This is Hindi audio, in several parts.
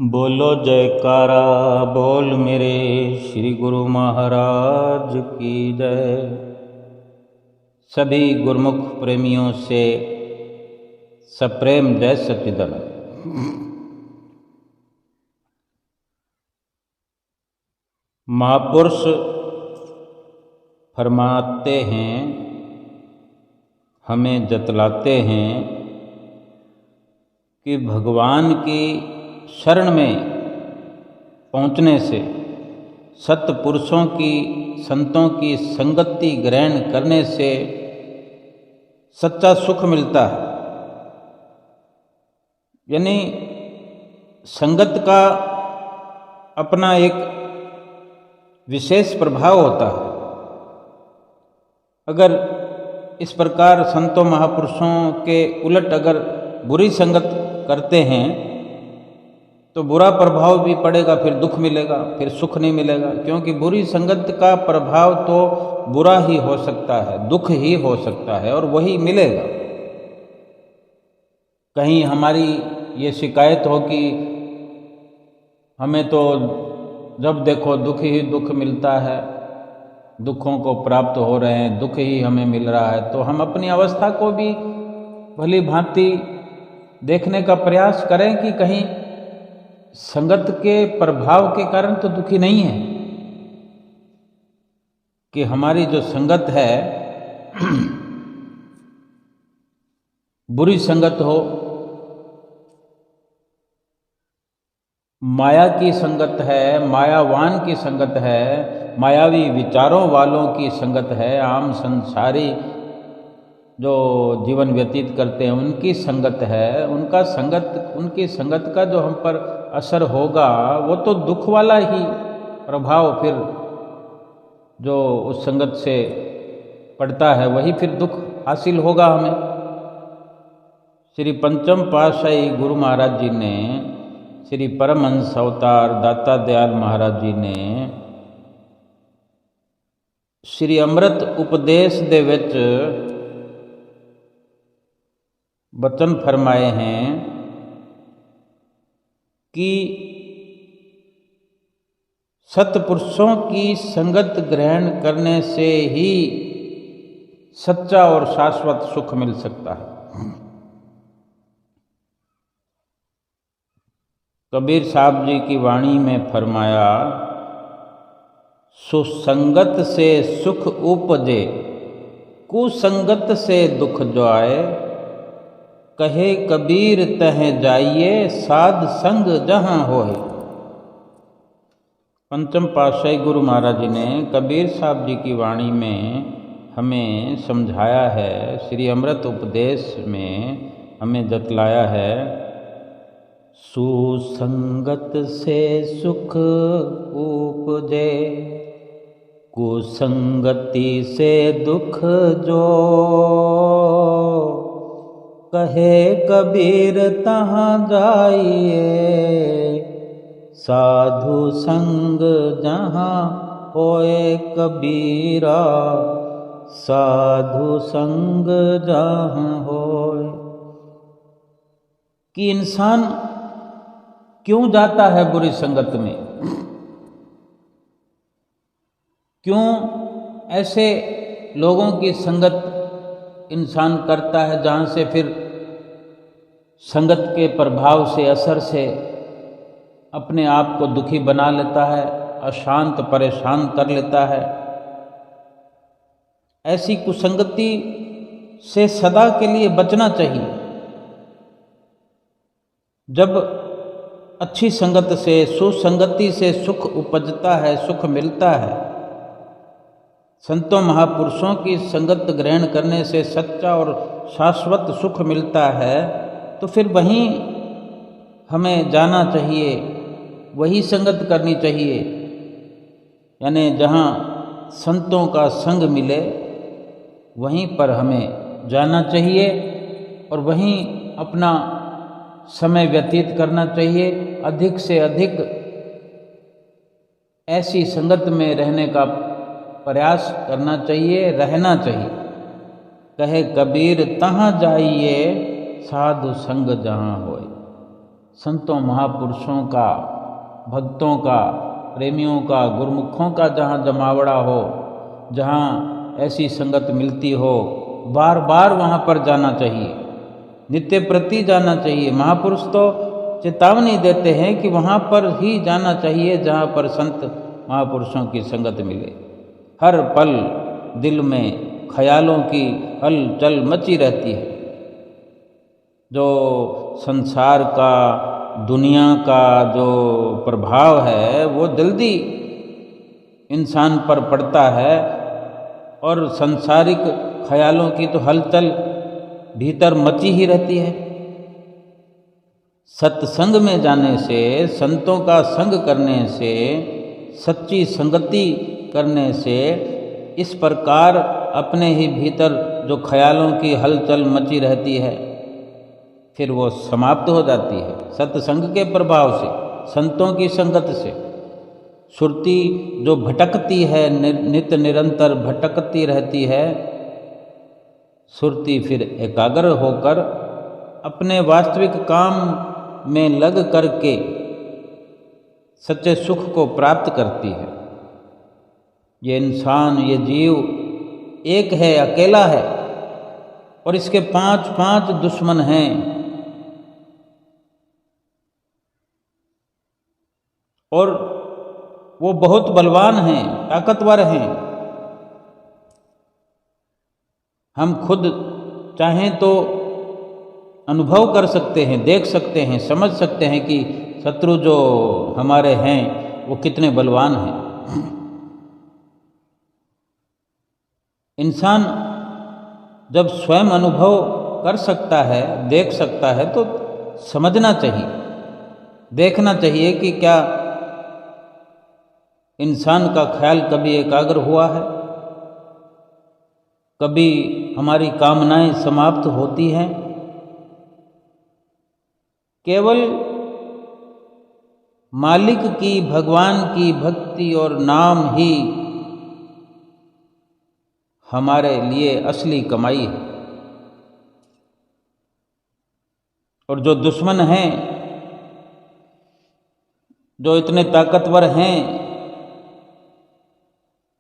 बोलो जयकारा बोल मेरे श्री गुरु महाराज की जय। सभी गुरुमुख प्रेमियों से सप्रेम जय सच्चिदानंद। महापुरुष फरमाते हैं, हमें जतलाते हैं कि भगवान की शरण में पहुँचने से, सत्पुरुषों की संतों की संगति ग्रहण करने से सच्चा सुख मिलता है। यानी संगत का अपना एक विशेष प्रभाव होता है। अगर इस प्रकार संतों महापुरुषों के उलट अगर बुरी संगत करते हैं तो बुरा प्रभाव भी पड़ेगा, फिर दुख मिलेगा, फिर सुख नहीं मिलेगा। क्योंकि बुरी संगत का प्रभाव तो बुरा ही हो सकता है, दुख ही हो सकता है और वही मिलेगा। कहीं हमारी ये शिकायत हो कि हमें तो जब देखो दुख ही दुख मिलता है, दुखों को प्राप्त हो रहे हैं, दुख ही हमें मिल रहा है, तो हम अपनी अवस्था को भी भली भांति देखने का प्रयास करें कि कहीं संगत के प्रभाव के कारण तो दुखी नहीं है। कि हमारी जो संगत है बुरी संगत हो, माया की संगत है, मायावान की संगत है, मायावी विचारों वालों की संगत है, आम संसारी जो जीवन व्यतीत करते हैं उनकी संगत है, उनकी संगत का जो हम पर असर होगा वो तो दुख वाला ही प्रभाव फिर जो उस संगत से पड़ता है वही फिर दुख हासिल होगा हमें। श्री पंचम पातशाही गुरु महाराज जी ने, श्री परमहंस अवतार दाता दयाल महाराज जी ने श्री अमृत उपदेश दे विच वचन फरमाए हैं कि सत्पुरुषों की संगत ग्रहण करने से ही सच्चा और शाश्वत सुख मिल सकता है। कबीर साहब जी की वाणी में फरमाया, सुसंगत से सुख उपजे, कुसंगत से दुख जाए, कहे कबीर तह जाइए, साध संग जहां होए। पंचम पातशाही गुरु महाराज जी ने कबीर साहब जी की वाणी में हमें समझाया है, श्री अमृत उपदेश में हमें जतलाया है, सुसंगत से सुख उपजे, कुसंगति से दुख जो, कहे कबीर तहाँ जाइए, साधु संग जहाँ होए कबीरा, साधु संग जहाँ होए। कि इंसान क्यों जाता है बुरी संगत में, क्यों ऐसे लोगों की संगत इंसान करता है जहाँ से फिर संगत के प्रभाव से, असर से अपने आप को दुखी बना लेता है, अशांत परेशान कर लेता है। ऐसी कुसंगति से सदा के लिए बचना चाहिए। जब अच्छी संगत से, सुसंगति से सुख उपजता है, सुख मिलता है, संतों महापुरुषों की संगत ग्रहण करने से सच्चा और शाश्वत सुख मिलता है, तो फिर वहीं हमें जाना चाहिए, वही संगत करनी चाहिए। यानी जहाँ संतों का संग मिले वहीं पर हमें जाना चाहिए और वहीं अपना समय व्यतीत करना चाहिए। अधिक से अधिक ऐसी संगत में रहने का प्रयास करना चाहिए, रहना चाहिए। कहे कबीर तहाँ जाइए, साधु संग जहाँ होए। संतों महापुरुषों का, भक्तों का, प्रेमियों का, गुरुमुखों का जहाँ जमावड़ा हो, जहाँ ऐसी संगत मिलती हो, बार बार वहाँ पर जाना चाहिए, नित्य प्रति जाना चाहिए। महापुरुष तो चेतावनी देते हैं कि वहाँ पर ही जाना चाहिए जहाँ पर संत महापुरुषों की संगत मिले। हर पल दिल में ख्यालों की हलचल मची रहती है। जो संसार का, दुनिया का जो प्रभाव है वो जल्दी इंसान पर पड़ता है, और सांसारिक ख्यालों की तो हलचल भीतर मची ही रहती है। सत्संग में जाने से, संतों का संग करने से, सच्ची संगति करने से इस प्रकार अपने ही भीतर जो ख्यालों की हलचल मची रहती है फिर वो समाप्त हो जाती है। सत्संग के प्रभाव से, संतों की संगत से सुरती जो भटकती है, नित्य निरंतर भटकती रहती है, सुरती फिर एकाग्र होकर अपने वास्तविक काम में लग करके सच्चे सुख को प्राप्त करती है। ये इंसान, ये जीव एक है, अकेला है, और इसके 5 दुश्मन हैं। और वो बहुत बलवान हैं, ताकतवर हैं। हम खुद चाहें तो अनुभव कर सकते हैं, देख सकते हैं, समझ सकते हैं कि शत्रु जो हमारे हैं वो कितने बलवान हैं। इंसान जब स्वयं अनुभव कर सकता है, देख सकता है, तो समझना चाहिए, देखना चाहिए कि क्या इंसान का ख्याल कभी एकाग्र हुआ है, कभी हमारी कामनाएं समाप्त होती हैं। केवल मालिक की, भगवान की भक्ति और नाम ही हमारे लिए असली कमाई है। और जो दुश्मन हैं, जो इतने ताकतवर हैं,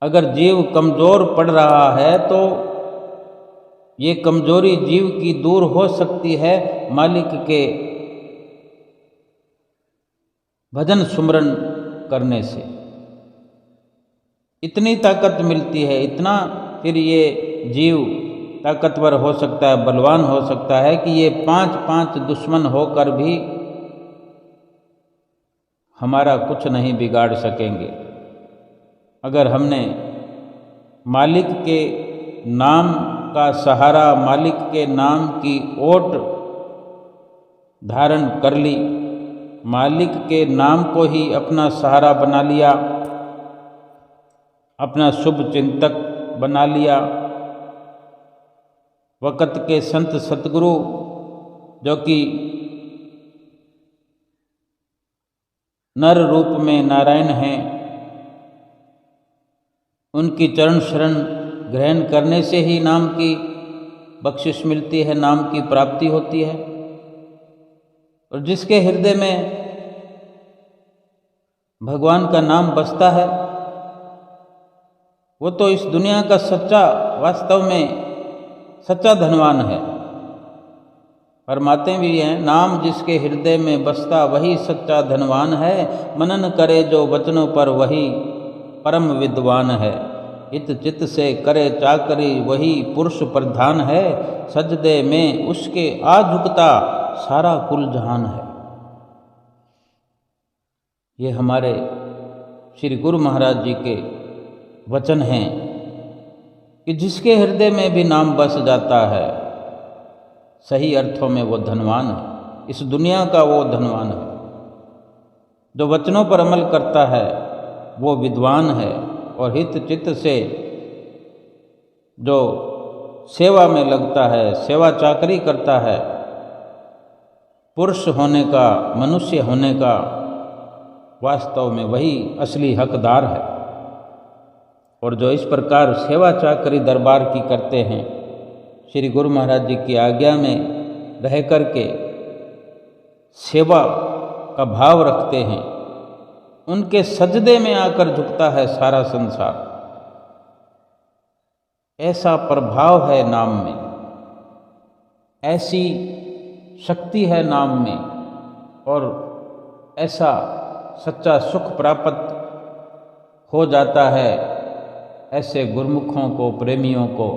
अगर जीव कमज़ोर पड़ रहा है तो ये कमज़ोरी जीव की दूर हो सकती है मालिक के भजन सुमरन करने से। इतनी ताकत मिलती है, इतना फिर ये जीव ताकतवर हो सकता है, बलवान हो सकता है कि ये 5 दुश्मन होकर भी हमारा कुछ नहीं बिगाड़ सकेंगे। अगर हमने मालिक के नाम का सहारा, मालिक के नाम की ओट धारण कर ली, मालिक के नाम को ही अपना सहारा बना लिया, अपना शुभ चिंतक बना लिया, वक़्त के संत सतगुरु जो कि नर रूप में नारायण हैं, उनकी चरण शरण ग्रहण करने से ही नाम की बख्शिश मिलती है, नाम की प्राप्ति होती है। और जिसके हृदय में भगवान का नाम बसता है वो तो इस दुनिया का सच्चा, वास्तव में सच्चा धनवान है। फरमाते भी हैं, नाम जिसके हृदय में बसता वही सच्चा धनवान है, मनन करे जो वचनों पर वही परम विद्वान है। हित चित से करे चाकरी वही पुरुष प्रधान है, सजदे में उसके आ झुकता सारा कुल जहान है। ये हमारे श्री गुरु महाराज जी के वचन हैं कि जिसके हृदय में भी नाम बस जाता है, सही अर्थों में वो धनवान है, इस दुनिया का वो धनवान है। जो वचनों पर अमल करता है वो विद्वान है, और हित चित्त से जो सेवा में लगता है, सेवा चाकरी करता है, पुरुष होने का, मनुष्य होने का वास्तव में वही असली हकदार है। और जो इस प्रकार सेवा चाकरी दरबार की करते हैं, श्री गुरु महाराज जी की आज्ञा में रह कर के सेवा का भाव रखते हैं, उनके सजदे में आकर झुकता है सारा संसार। ऐसा प्रभाव है नाम में, ऐसी शक्ति है नाम में, और ऐसा सच्चा सुख प्राप्त हो जाता है ऐसे गुरमुखों को, प्रेमियों को,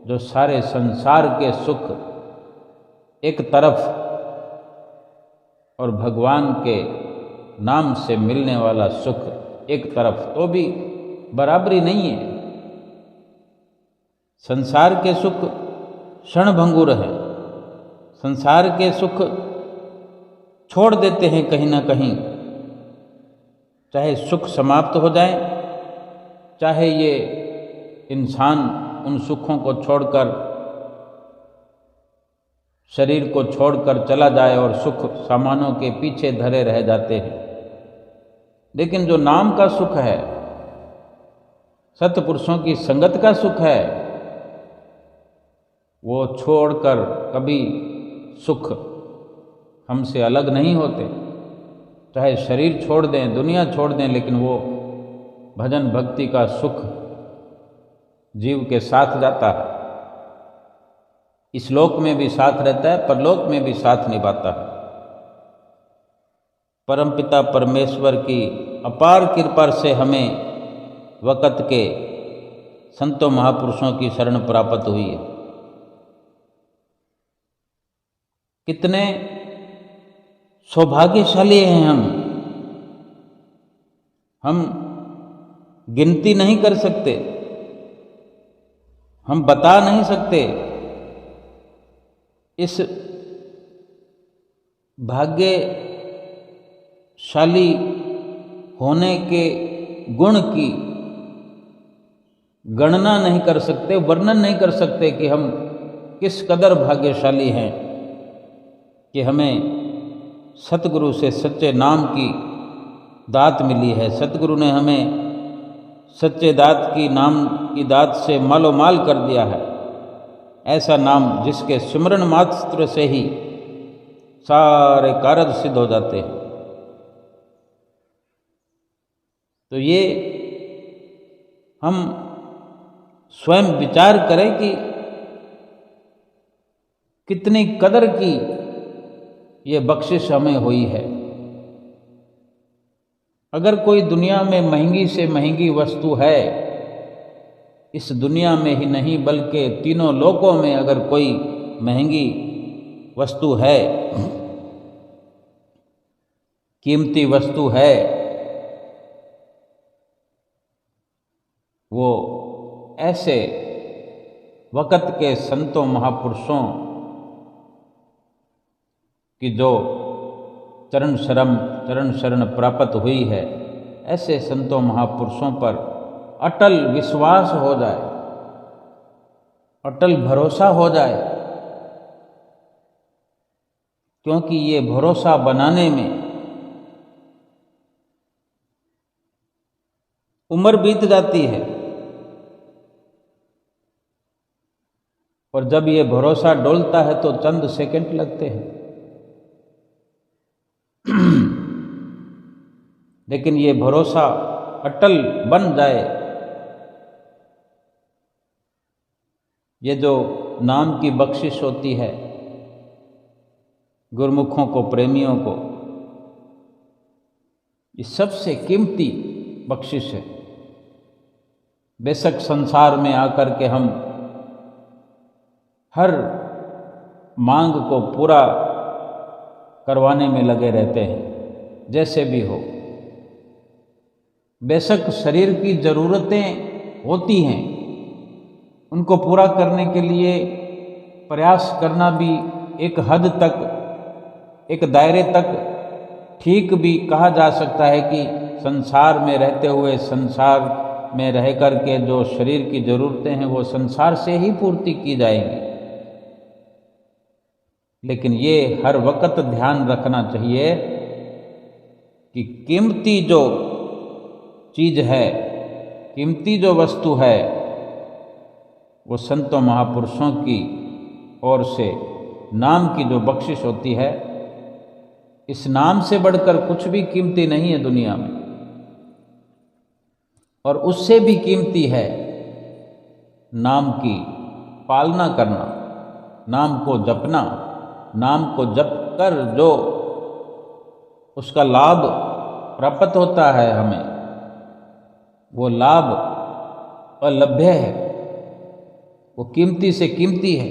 जो सारे संसार के सुख एक तरफ और भगवान के नाम से मिलने वाला सुख एक तरफ, तो भी बराबरी नहीं है। संसार के सुख क्षणभंगुर है, संसार के सुख छोड़ देते हैं कहीं ना कहीं, चाहे सुख समाप्त हो जाए, चाहे ये इंसान उन सुखों को छोड़कर, शरीर को छोड़कर चला जाए और सुख सामानों के पीछे धरे रह जाते हैं। लेकिन जो नाम का सुख है, सत्पुरुषों की संगत का सुख है, वो छोड़कर कभी सुख हमसे अलग नहीं होते। चाहे शरीर छोड़ दें, दुनिया छोड़ दें, लेकिन वो भजन भक्ति का सुख जीव के साथ जाता है। इस लोक में भी साथ रहता है, परलोक में भी साथ निभाता है। परमपिता परमेश्वर की अपार कृपा से हमें वक़्त के संतों महापुरुषों की शरण प्राप्त हुई है। कितने सौभाग्यशाली हैं हम गिनती नहीं कर सकते, हम बता नहीं सकते इस भाग्यशाली होने के गुण की गणना नहीं कर सकते, वर्णन नहीं कर सकते कि हम किस कदर भाग्यशाली हैं कि हमें सतगुरु से सच्चे नाम की दात मिली है। सतगुरु ने हमें सच्चे दात की नाम की दात से मालो माल कर दिया है। ऐसा नाम जिसके सिमरन मात्र से ही सारे कार्य सिद्ध हो जाते हैं। तो ये हम स्वयं विचार करें कि कितनी कदर की ये बख्शिश हमें हुई है। अगर कोई दुनिया में महंगी से महंगी वस्तु है, इस दुनिया में ही नहीं बल्कि तीनों लोकों में अगर कोई महंगी वस्तु है, कीमती वस्तु है, वो ऐसे वक़्त के संतों महापुरुषों की जो चरण शरण प्राप्त हुई है, ऐसे संतों महापुरुषों पर अटल विश्वास हो जाए, अटल भरोसा हो जाए, क्योंकि ये भरोसा बनाने में उम्र बीत जाती है, और जब ये भरोसा डोलता है तो चंद सेकंड लगते हैं। लेकिन ये भरोसा अटल बन जाए, ये जो नाम की बख्शिश होती है गुरमुखों को, प्रेमियों को, ये सबसे कीमती बख्शिश है। बेशक संसार में आकर के हम हर मांग को पूरा करवाने में लगे रहते हैं, जैसे भी हो। बेशक शरीर की ज़रूरतें होती हैं, उनको पूरा करने के लिए प्रयास करना भी एक हद तक, एक दायरे तक ठीक भी कहा जा सकता है कि संसार में रहते हुए, संसार में रह कर के जो शरीर की ज़रूरतें हैं वो संसार से ही पूर्ति की जाएंगी। लेकिन ये हर वक्त ध्यान रखना चाहिए कि कीमती जो चीज़ है, कीमती जो वस्तु है, वो संतों महापुरुषों की ओर से नाम की जो बख्शिश होती है, इस नाम से बढ़कर कुछ भी कीमती नहीं है दुनिया में। और उससे भी कीमती है नाम की पालना करना, नाम को जपना। नाम को जप कर जो उसका लाभ प्राप्त होता है हमें, वो लाभ अलभ्य है, वो कीमती से कीमती है,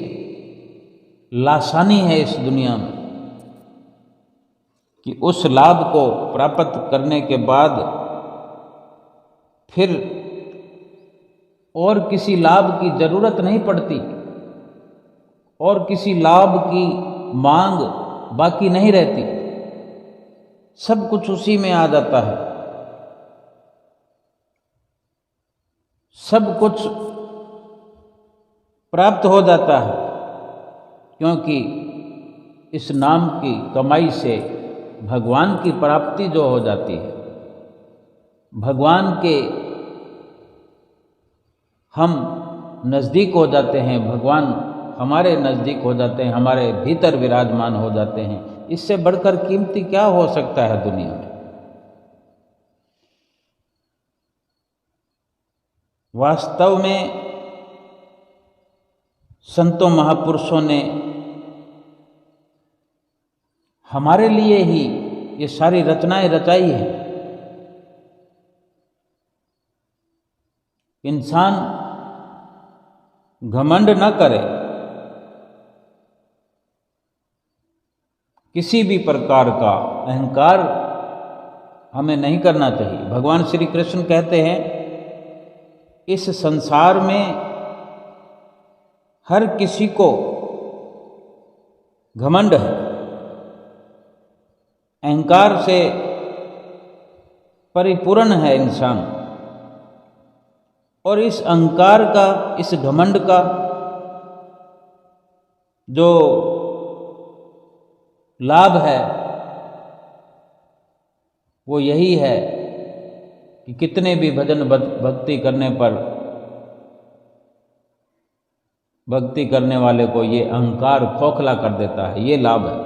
लासानी है इस दुनिया में कि उस लाभ को प्राप्त करने के बाद फिर और किसी लाभ की जरूरत नहीं पड़ती, और किसी लाभ की मांग बाकी नहीं रहती, सब कुछ उसी में आ जाता है, सब कुछ प्राप्त हो जाता है। क्योंकि इस नाम की कमाई से भगवान की प्राप्ति जो हो जाती है, भगवान के हम नज़दीक हो जाते हैं, भगवान हमारे नज़दीक हो जाते हैं, हमारे भीतर विराजमान हो जाते हैं। इससे बढ़कर कीमती क्या हो सकता है दुनिया में। वास्तव में संतों महापुरुषों ने हमारे लिए ही ये सारी रचनाएं रचाई हैं। इंसान घमंड न करे, किसी भी प्रकार का अहंकार हमें नहीं करना चाहिए। भगवान श्री कृष्ण कहते हैं, इस संसार में हर किसी को घमंड है, अहंकार से परिपूर्ण है इंसान। और इस अहंकार का, इस घमंड का जो लाभ है वो यही है कि कितने भी भजन भक्ति करने पर भक्ति करने वाले को ये अहंकार खोखला कर देता है। ये लाभ है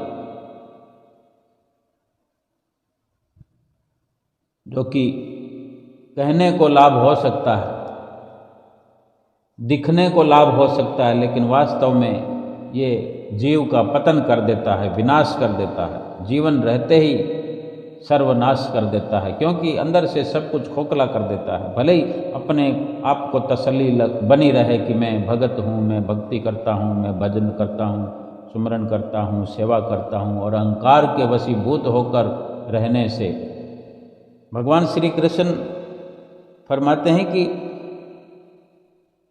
जो कि कहने को लाभ हो सकता है, दिखने को लाभ हो सकता है, लेकिन वास्तव में ये जीव का पतन कर देता है, विनाश कर देता है, जीवन रहते ही सर्वनाश कर देता है। क्योंकि अंदर से सब कुछ खोखला कर देता है। भले ही अपने आप को तसल्ली बनी रहे कि मैं भगत हूँ, मैं भक्ति करता हूँ, मैं भजन करता हूँ, सुमरन करता हूँ, सेवा करता हूँ, और अहंकार के वशीभूत होकर रहने से भगवान श्री कृष्ण फरमाते हैं कि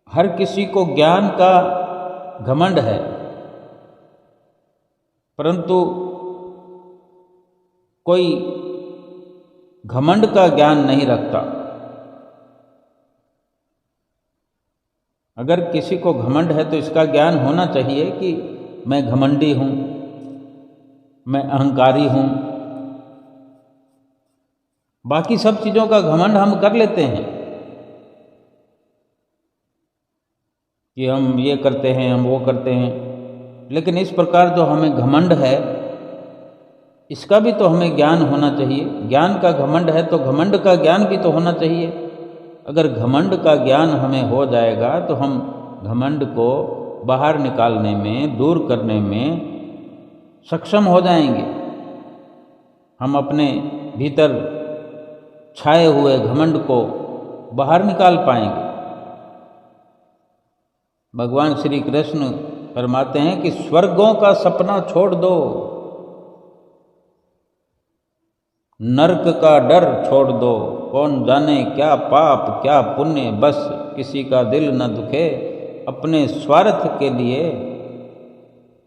हर किसी को ज्ञान का घमंड है, परंतु कोई घमंड का ज्ञान नहीं रखता। अगर किसी को घमंड है तो इसका ज्ञान होना चाहिए कि मैं घमंडी हूँ, मैं अहंकारी हूँ। बाकी सब चीज़ों का घमंड हम कर लेते हैं कि हम ये करते हैं, हम वो करते हैं, लेकिन इस प्रकार जो हमें घमंड है इसका भी तो हमें ज्ञान होना चाहिए। ज्ञान का घमंड है तो घमंड का ज्ञान भी तो होना चाहिए। अगर घमंड का ज्ञान हमें हो जाएगा तो हम घमंड को बाहर निकालने में, दूर करने में सक्षम हो जाएंगे। हम अपने भीतर छाए हुए घमंड को बाहर निकाल पाएंगे। भगवान श्री कृष्ण फरमाते हैं कि स्वर्गों का सपना छोड़ दो, नरक का डर छोड़ दो। कौन जाने क्या पाप क्या पुण्य, बस किसी का दिल न दुखे अपने स्वार्थ के लिए,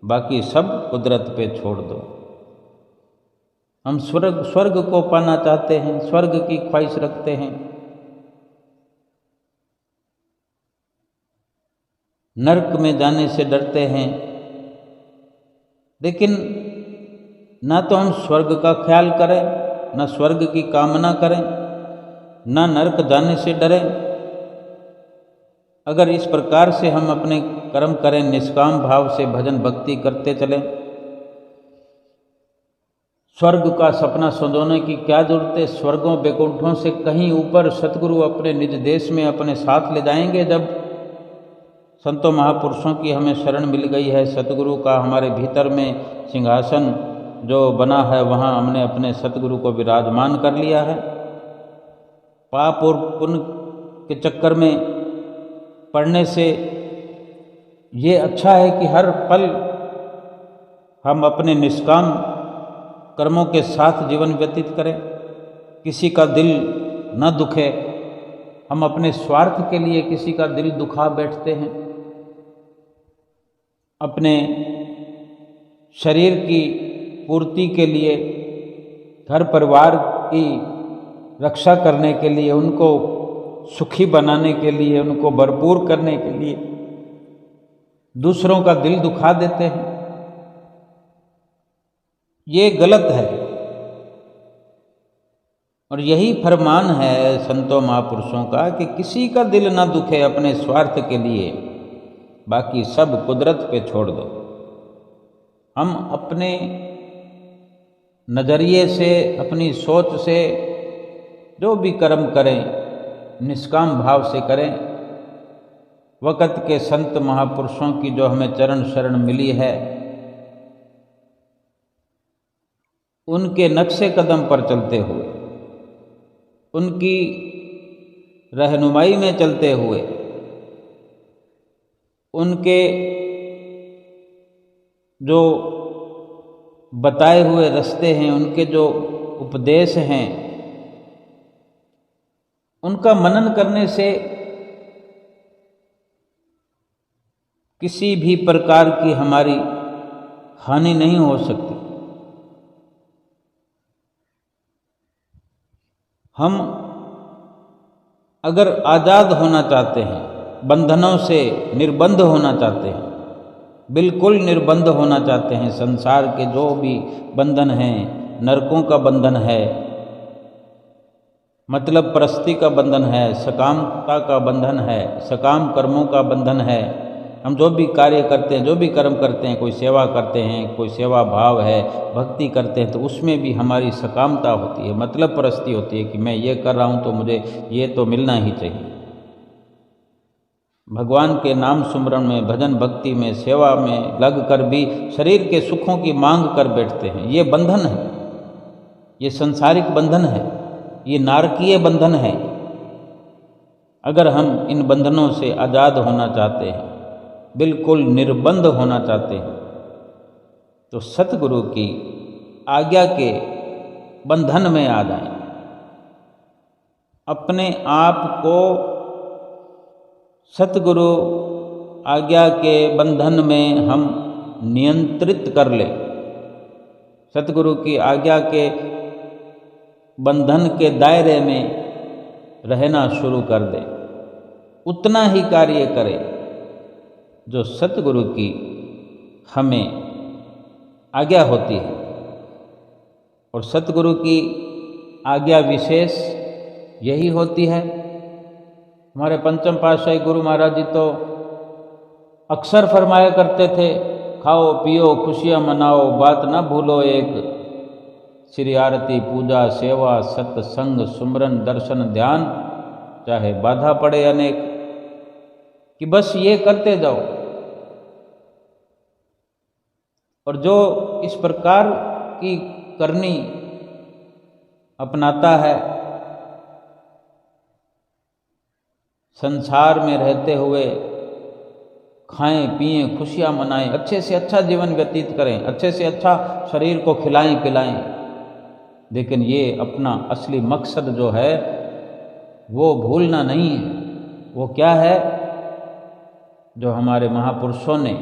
बाकी सब कुदरत पे छोड़ दो। हम स्वर्ग को पाना चाहते हैं, स्वर्ग की ख्वाहिश रखते हैं, नरक में जाने से डरते हैं, लेकिन ना तो हम स्वर्ग का ख्याल करें, ना स्वर्ग की कामना करें, ना नरक जाने से डरें। अगर इस प्रकार से हम अपने कर्म करें, निष्काम भाव से भजन भक्ति करते चलें, स्वर्ग का सपना संजोने की क्या जरूरत है। स्वर्गों बैकुंठों से कहीं ऊपर सतगुरु अपने निज देश में अपने साथ ले जाएंगे। जब संतों महापुरुषों की हमें शरण मिल गई है, सतगुरु का हमारे भीतर में सिंहासन जो बना है, वहाँ हमने अपने सतगुरु को विराजमान कर लिया है। पाप और पुण्य के चक्कर में पड़ने से ये अच्छा है कि हर पल हम अपने निष्काम कर्मों के साथ जीवन व्यतीत करें, किसी का दिल न दुखे। हम अपने स्वार्थ के लिए किसी का दिल दुखा बैठते हैं, अपने शरीर की पूर्ति के लिए, घर परिवार की रक्षा करने के लिए, उनको सुखी बनाने के लिए, उनको भरपूर करने के लिए दूसरों का दिल दुखा देते हैं। ये गलत है और यही फरमान है संतों महापुरुषों का कि किसी का दिल ना दुखे अपने स्वार्थ के लिए, बाकी सब कुदरत पे छोड़ दो। हम अपने नज़रिए से, अपनी सोच से जो भी कर्म करें निष्काम भाव से करें। वक़्त के संत महापुरुषों की जो हमें चरण शरण मिली है, उनके नक्शे कदम पर चलते हुए, उनकी रहनुमाई में चलते हुए, उनके जो बताए हुए रास्ते हैं, उनके जो उपदेश हैं, उनका मनन करने से किसी भी प्रकार की हमारी हानि नहीं हो सकती। हम अगर आज़ाद होना चाहते हैं, बंधनों से निर्बंध होना चाहते हैं, बिल्कुल निर्बंध होना चाहते हैं, संसार के जो भी बंधन हैं, नरकों का बंधन है, मतलब परस्ती का बंधन है, सकामता का बंधन है, सकाम कर्मों का बंधन है। हम जो भी कार्य करते हैं, जो भी कर्म करते हैं, कोई सेवा करते हैं, कोई सेवा भाव है, भक्ति करते हैं, तो उसमें भी हमारी सकामता होती है, मतलब परस्ती होती है कि मैं ये कर रहा हूँ तो मुझे ये तो मिलना ही चाहिए। भगवान के नाम सुमरण में, भजन भक्ति में, सेवा में लग कर भी शरीर के सुखों की मांग कर बैठते हैं। ये बंधन है, ये संसारिक बंधन है, ये नारकीय बंधन है। अगर हम इन बंधनों से आज़ाद होना चाहते हैं, बिल्कुल निर्बंध होना चाहते हैं, तो सतगुरु की आज्ञा के बंधन में आ जाएं। अपने आप को सतगुरु आज्ञा के बंधन में हम नियंत्रित कर लें, सतगुरु की आज्ञा के बंधन के दायरे में रहना शुरू कर दें। उतना ही कार्य करें जो सतगुरु की हमें आज्ञा होती है। और सतगुरु की आज्ञा विशेष यही होती है। हमारे पंचम पातशाही गुरु महाराज जी तो अक्सर फरमाया करते थे, खाओ पियो खुशियाँ मनाओ, बात ना भूलो एक, श्री आरती पूजा सेवा सत्संग सुमरन दर्शन ध्यान, चाहे बाधा पड़े अनेक, कि बस ये करते जाओ। और जो इस प्रकार की करनी अपनाता है, संसार में रहते हुए खाएं पिएं खुशियाँ मनाएं, अच्छे से अच्छा जीवन व्यतीत करें, अच्छे से अच्छा शरीर को खिलाएं पिलाएं, लेकिन ये अपना असली मकसद जो है वो भूलना नहीं है। वो क्या है? जो हमारे महापुरुषों ने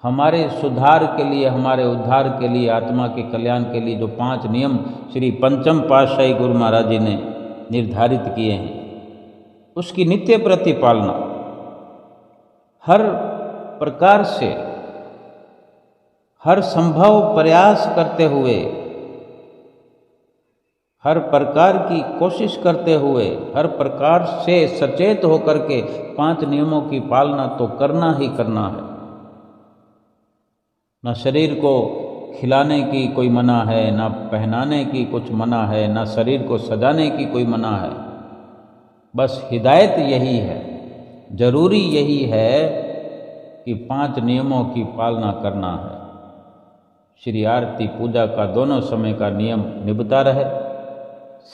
हमारे सुधार के लिए, हमारे उद्धार के लिए, आत्मा के कल्याण के लिए जो 5 नियम श्री पंचम पातशाही गुरु महाराज जी ने निर्धारित किए हैं, उसकी नित्य प्रतिपालना हर प्रकार से, हर संभव प्रयास करते हुए, हर प्रकार की कोशिश करते हुए, हर प्रकार से सचेत होकर के 5 नियमों की पालना तो करना ही करना है। न शरीर को खिलाने की कोई मना है, ना पहनाने की कुछ मना है, ना शरीर को सजाने की कोई मना है। बस हिदायत यही है, जरूरी यही है कि 5 नियमों की पालना करना है। श्री आरती पूजा का दोनों समय का नियम निभता रहे,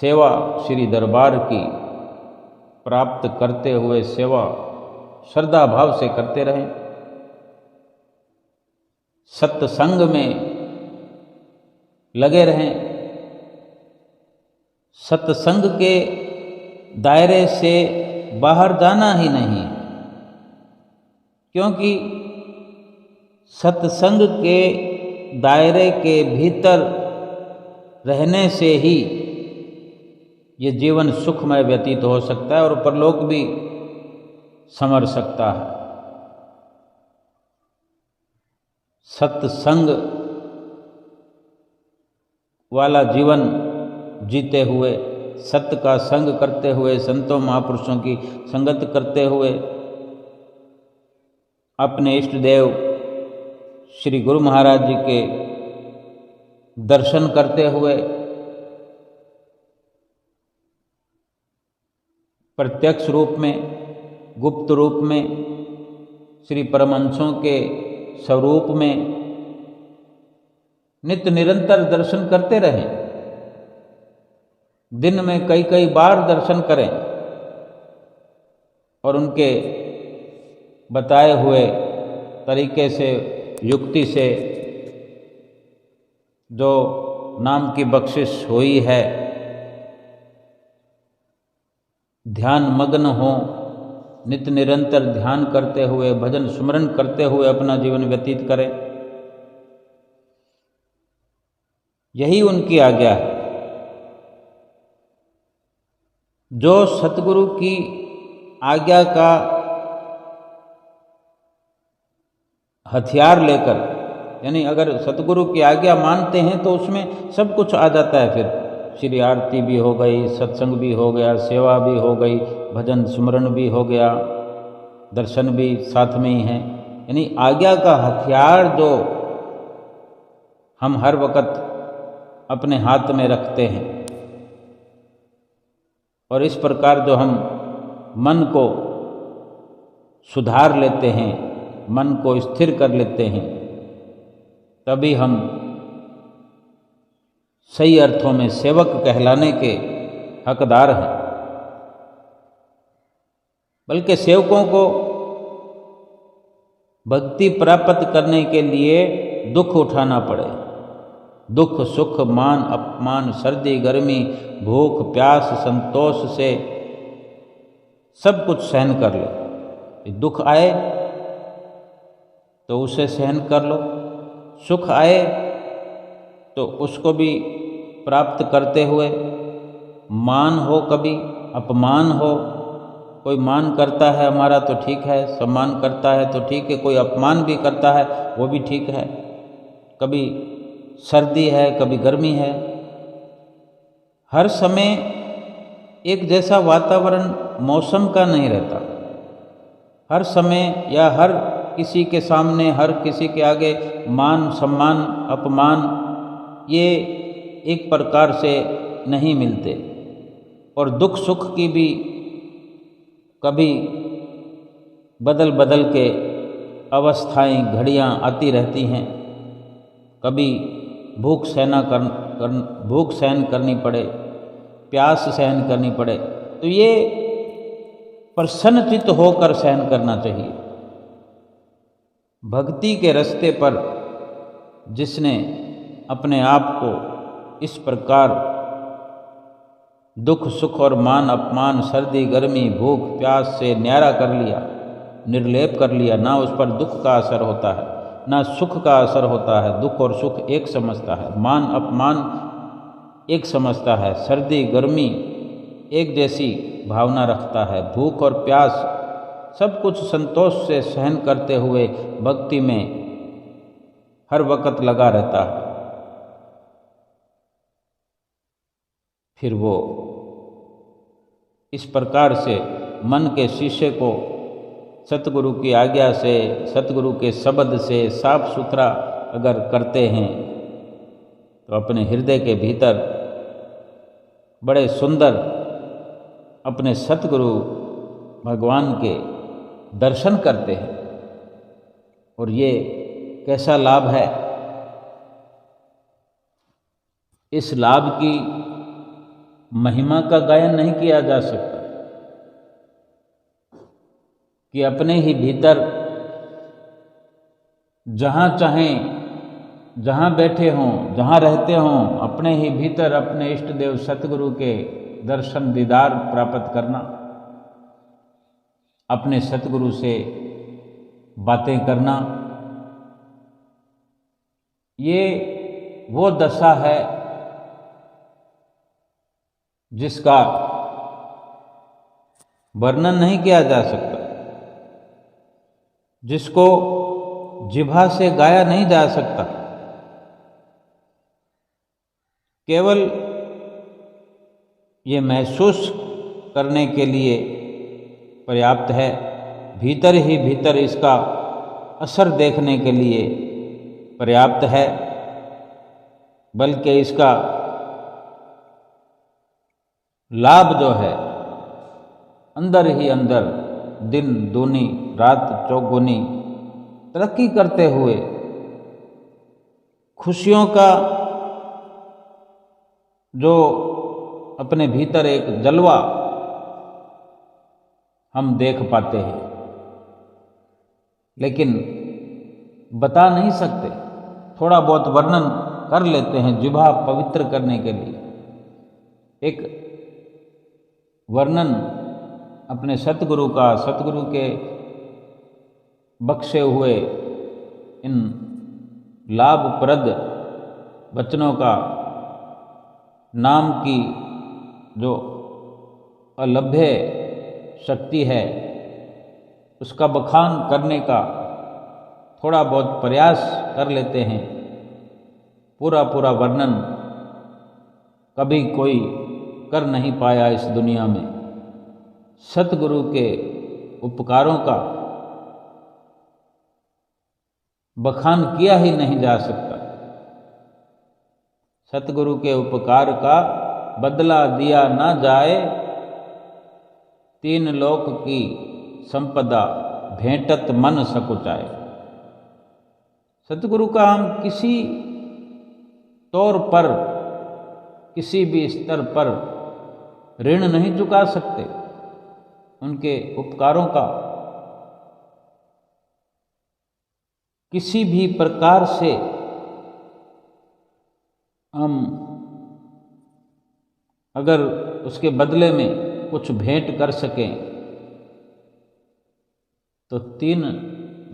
सेवा श्री दरबार की प्राप्त करते हुए सेवा श्रद्धा भाव से करते रहें, सत्संग में लगे रहें। सत्संग के दायरे से बाहर जाना ही नहीं है, क्योंकि सत्संग के दायरे के भीतर रहने से ही ये जीवन सुखमय व्यतीत हो सकता है और परलोक भी संवर सकता है। सत्संग वाला जीवन जीते हुए, सत्य का संग करते हुए, संतों महापुरुषों की संगत करते हुए, अपने इष्ट देव श्री गुरु महाराज जी के दर्शन करते हुए, प्रत्यक्ष रूप में, गुप्त रूप में, श्री परमहंसों के स्वरूप में नित्य निरंतर दर्शन करते रहें। दिन में कई कई बार दर्शन करें और उनके बताए हुए तरीके से, युक्ति से जो नाम की बख्शिश हुई है, ध्यान मग्न हो, नित्य निरंतर ध्यान करते हुए, भजन स्मरण करते हुए अपना जीवन व्यतीत करें। यही उनकी आज्ञा है। जो सतगुरु की आज्ञा का हथियार लेकर, यानी अगर सतगुरु की आज्ञा मानते हैं तो उसमें सब कुछ आ जाता है। फिर श्री आरती भी हो गई, सत्संग भी हो गया, सेवा भी हो गई, भजन स्मरण भी हो गया, दर्शन भी साथ में ही हैं। यानी आज्ञा का हथियार जो हम हर वक्त अपने हाथ में रखते हैं, और इस प्रकार जो हम मन को सुधार लेते हैं, मन को स्थिर कर लेते हैं, तभी हम सही अर्थों में सेवक कहलाने के हकदार हैं। बल्कि सेवकों को भक्ति प्राप्त करने के लिए दुख उठाना पड़े, दुख सुख मान अपमान, सर्दी गर्मी, भूख प्यास, संतोष से सब कुछ सहन कर लो। दुख आए तो उसे सहन कर लो, सुख आए तो उसको भी प्राप्त करते हुए, मान हो कभी अपमान हो, कोई मान करता है हमारा तो ठीक है, सम्मान करता है तो ठीक है, कोई अपमान भी करता है वो भी ठीक है। कभी सर्दी है, कभी गर्मी है, हर समय एक जैसा वातावरण मौसम का नहीं रहता। हर समय या हर किसी के सामने, हर किसी के आगे मान सम्मान अपमान ये एक प्रकार से नहीं मिलते। और दुख सुख की भी कभी बदल बदल के अवस्थाएं, घड़ियां आती रहती हैं। कभी भूख सहन करनी पड़े, प्यास सहन करनी पड़े, तो ये प्रसन्नचित्त होकर सहन करना चाहिए। भक्ति के रास्ते पर जिसने अपने आप को इस प्रकार दुख सुख और मान अपमान, सर्दी गर्मी, भूख प्यास से न्यारा कर लिया, निर्लेप कर लिया, ना उस पर दुख का असर होता है, ना सुख का असर होता है। दुख और सुख एक समझता है, मान अपमान एक समझता है, सर्दी गर्मी एक जैसी भावना रखता है, भूख और प्यास सब कुछ संतोष से सहन करते हुए भक्ति में हर वक्त लगा रहता है। फिर वो इस प्रकार से मन के शीशे को सतगुरु की आज्ञा से, सतगुरु के शब्द से साफ सुथरा अगर करते हैं तो अपने हृदय के भीतर बड़े सुंदर अपने सतगुरु भगवान के दर्शन करते हैं। और ये कैसा लाभ है, इस लाभ की महिमा का गायन नहीं किया जा सकता कि अपने ही भीतर जहाँ चाहें, जहाँ बैठे हों, जहाँ रहते हों, अपने ही भीतर अपने इष्ट देव सतगुरु के दर्शन दीदार प्राप्त करना, अपने सतगुरु से बातें करना, ये वो दशा है जिसका वर्णन नहीं किया जा सकता, जिसको जिह्वा से गाया नहीं जा सकता। केवल ये महसूस करने के लिए पर्याप्त है, भीतर ही भीतर इसका असर देखने के लिए पर्याप्त है, बल्कि इसका लाभ जो है अंदर ही अंदर दिन दूनी रात चौगुनी तरक्की करते हुए खुशियों का जो अपने भीतर एक जलवा हम देख पाते हैं, लेकिन बता नहीं सकते। थोड़ा बहुत वर्णन कर लेते हैं जिह्वा पवित्र करने के लिए। एक वर्णन अपने सतगुरु का, सतगुरु के बख्शे हुए इन लाभप्रद वचनों का, नाम की जो अलभ्य शक्ति है उसका बखान करने का थोड़ा बहुत प्रयास कर लेते हैं। पूरा पूरा वर्णन कभी कोई कर नहीं पाया इस दुनिया में। सतगुरु के उपकारों का बखान किया ही नहीं जा सकता। सतगुरु के उपकार का बदला दिया ना जाए, तीन लोक की संपदा भेंटत मन सकुचाए। सतगुरु का हम किसी तौर पर, किसी भी स्तर पर ऋण नहीं चुका सकते। उनके उपकारों का किसी भी प्रकार से हम अगर उसके बदले में कुछ भेंट कर सकें तो तीन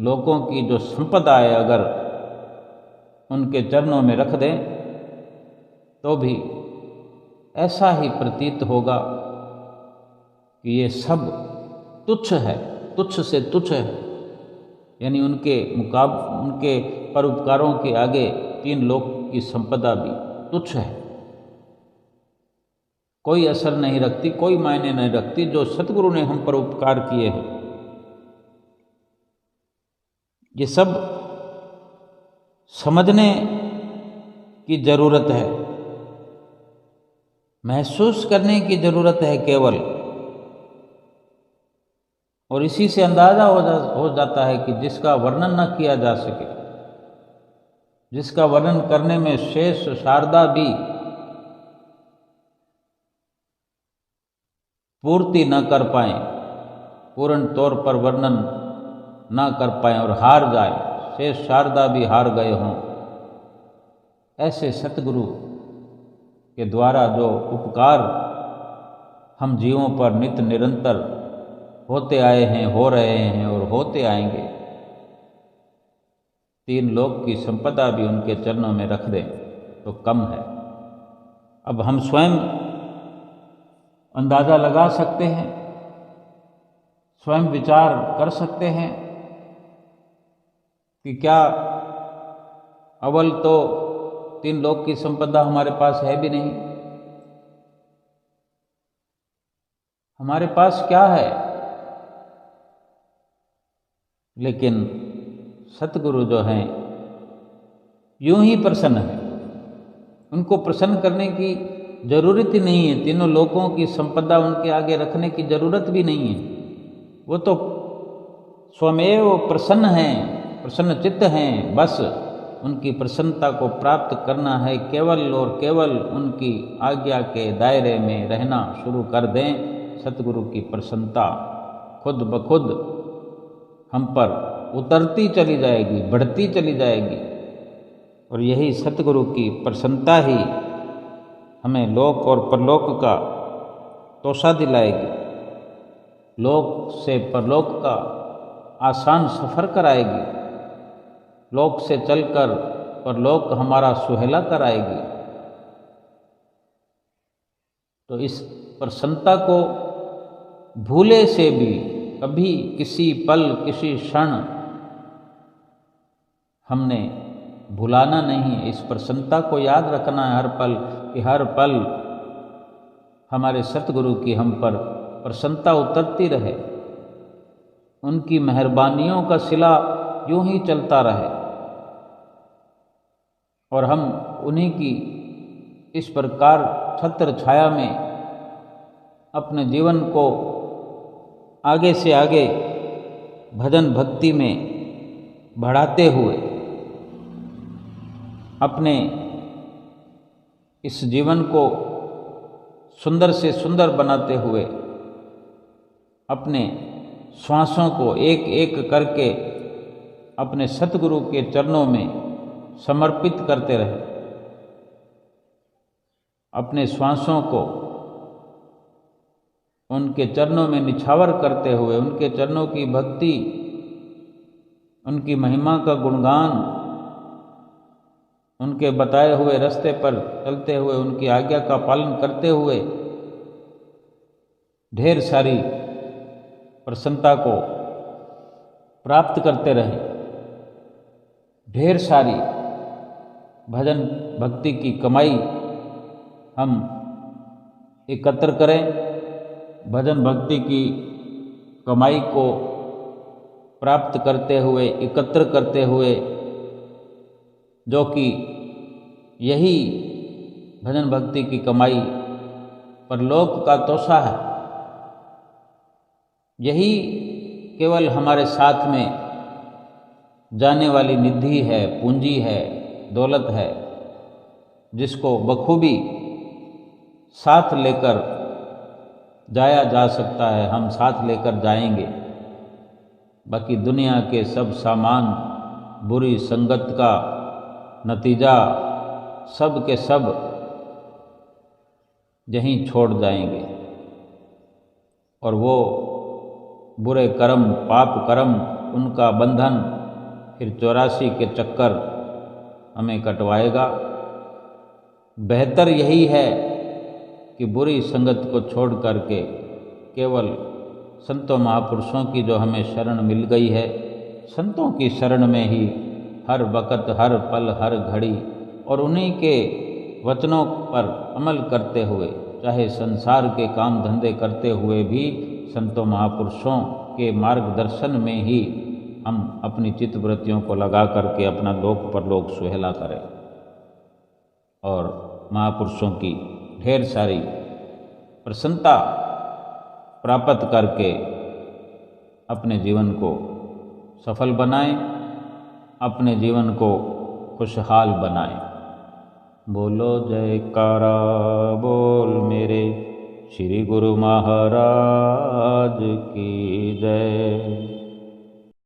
लोगों की जो संपदा है अगर उनके चरणों में रख दें तो भी ऐसा ही प्रतीत होगा कि ये सब तुच्छ है, तुच्छ से तुच्छ है। यानी उनके उनके परोपकारों के आगे तीन लोक की संपदा भी तुच्छ है, कोई असर नहीं रखती, कोई मायने नहीं रखती। जो सतगुरु ने हम पर उपकार किए हैं, ये सब समझने की जरूरत है, महसूस करने की जरूरत है केवल। और इसी से अंदाजा हो जाता है कि जिसका वर्णन न किया जा सके, जिसका वर्णन करने में शेष शारदा भी पूर्ति न कर पाए, पूर्ण तौर पर वर्णन न कर पाए और हार जाए, शेष शारदा भी हार गए हों, ऐसे सतगुरु के द्वारा जो उपकार हम जीवों पर नित्य निरंतर होते आए हैं, हो रहे हैं और होते आएंगे, तीन लोक की संपदा भी उनके चरणों में रख दें तो कम है। अब हम स्वयं अंदाजा लगा सकते हैं, स्वयं विचार कर सकते हैं कि क्या अव्वल तो तीन लोक की संपदा हमारे पास है भी नहीं। हमारे पास क्या है, लेकिन सतगुरु जो हैं यूं ही प्रसन्न है, उनको प्रसन्न करने की जरूरत ही नहीं है, तीनों लोगों की संपदा उनके आगे रखने की जरूरत भी नहीं है। वो तो स्वमेव प्रसन्न हैं, प्रसन्न चित्त हैं। बस उनकी प्रसन्नता को प्राप्त करना है, केवल और केवल उनकी आज्ञा के दायरे में रहना शुरू कर दें। सतगुरु की प्रसन्नता खुद ब खुद हम पर उतरती चली जाएगी, बढ़ती चली जाएगी। और यही सतगुरु की प्रसन्नता ही हमें लोक और परलोक का तोषा दिलाएगी, लोक से परलोक का आसान सफ़र कराएगी, लोक से चलकर परलोक हमारा सुहेला कराएगी। तो इस प्रसन्नता को भूले से भी कभी किसी पल किसी क्षण हमने भुलाना नहीं है। इस प्रसन्नता को याद रखना है हर पल, कि हर पल हमारे सतगुरु की हम पर प्रसन्नता उतरती रहे, उनकी मेहरबानियों का सिला यूं ही चलता रहे और हम उन्हीं की इस प्रकार छत्र छाया में अपने जीवन को आगे से आगे भजन भक्ति में बढ़ाते हुए अपने इस जीवन को सुंदर से सुंदर बनाते हुए अपने श्वासों को एक एक करके अपने सतगुरु के चरणों में समर्पित करते रहे। अपने श्वासों को उनके चरणों में निछावर करते हुए उनके चरणों की भक्ति, उनकी महिमा का गुणगान, उनके बताए हुए रास्ते पर चलते हुए उनकी आज्ञा का पालन करते हुए ढेर सारी प्रसन्नता को प्राप्त करते रहे। ढेर सारी भजन भक्ति की कमाई हम एकत्र करें। भजन भक्ति की कमाई को प्राप्त करते हुए, एकत्र करते हुए, जो कि यही भजन भक्ति की कमाई परलोक का तोषा है, यही केवल हमारे साथ में जाने वाली निधि है, पूंजी है, दौलत है, जिसको बखूबी साथ लेकर जाया जा सकता है। हम साथ लेकर जाएंगे। बाकी दुनिया के सब सामान बुरी संगत का नतीजा सब के सब यहीं छोड़ जाएंगे और वो बुरे कर्म, पाप कर्म, उनका बंधन फिर 84 के चक्कर हमें कटवाएगा। बेहतर यही है कि बुरी संगत को छोड़ करके केवल संतों महापुरुषों की जो हमें शरण मिल गई है, संतों की शरण में ही हर वक़्त, हर पल, हर घड़ी और उन्हीं के वचनों पर अमल करते हुए, चाहे संसार के काम धंधे करते हुए भी संतों महापुरुषों के मार्गदर्शन में ही हम अपनी चित्तवृत्तियों को लगा करके अपना लोक परलोक सुहेला करें और महापुरुषों की ढेर सारी प्रसन्नता प्राप्त करके अपने जीवन को सफल बनाएं, अपने जीवन को खुशहाल बनाएं। बोलो जयकारा बोल मेरे श्री गुरु महाराज की जय।